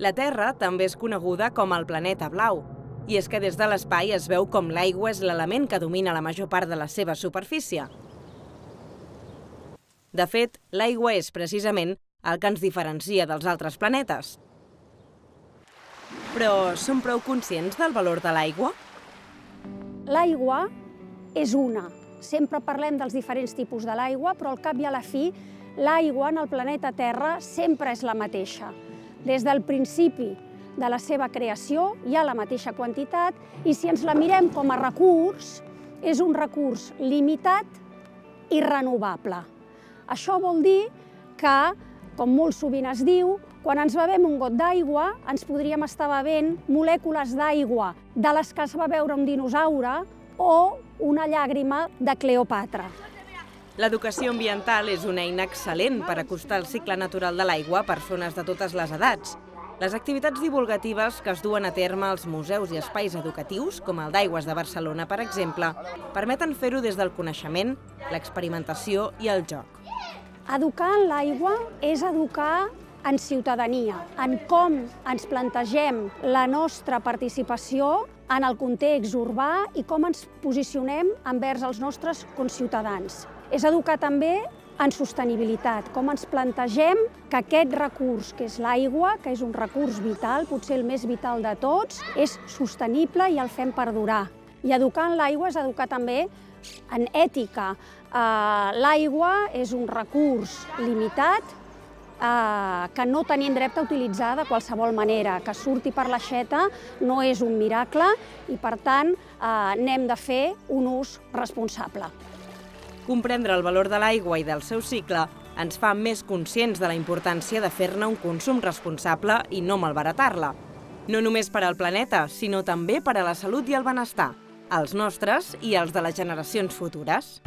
La Terra també és coneguda com el planeta blau, i és que des de l'espai es veu com l'aigua és l'element que domina la major part de la seva superfície. De fet, l'aigua és precisament el que ens diferencia dels altres planetes. Però som prou conscients del valor de l'aigua? L'aigua és una. Sempre parlem dels diferents tipus de l'aigua, però al cap i a la fi, l'aigua en el planeta Terra sempre és la mateixa. Des del principi de la seva creació hi ha la mateixa quantitat i si ens la mirem com a recurs, és un recurs limitat i renovable. Això vol dir que, com molt sovint es diu, quan ens bevem un got d'aigua, ens podríem estar bevent molècules d'aigua de les que es va beure un dinosaure o una llàgrima de Cleòpatra. L'educació ambiental és una eina excel·lent per acostar el cicle natural de l'aigua a persones de totes les edats. Les activitats divulgatives que es duen a terme als museus i espais educatius, com el d'Aigües de Barcelona, per exemple, permeten fer-ho des del coneixement, l'experimentació i el joc. Educar en l'aigua és educar en ciutadania, en com ens plantegem la nostra participació en el context urbà i com ens posicionem envers els nostres conciutadans. És educar també en sostenibilitat, com ens plantegem que aquest recurs, que és l'aigua, que és un recurs vital, potser el més vital de tots, és sostenible i el fem perdurar. I educar en l'aigua és educar també en ètica. L'aigua és un recurs limitat que no tenim dret a utilitzar de qualsevol manera. Que surti per l'aixeta no és un miracle i, per tant, n'hem de fer un ús responsable. Comprendre el valor de l'aigua i del seu cicle ens fa més conscients de la importància de fer-ne un consum responsable i no malbaratar-la. No només per al planeta, sinó també per a la salut i el benestar, els nostres i els de les generacions futures.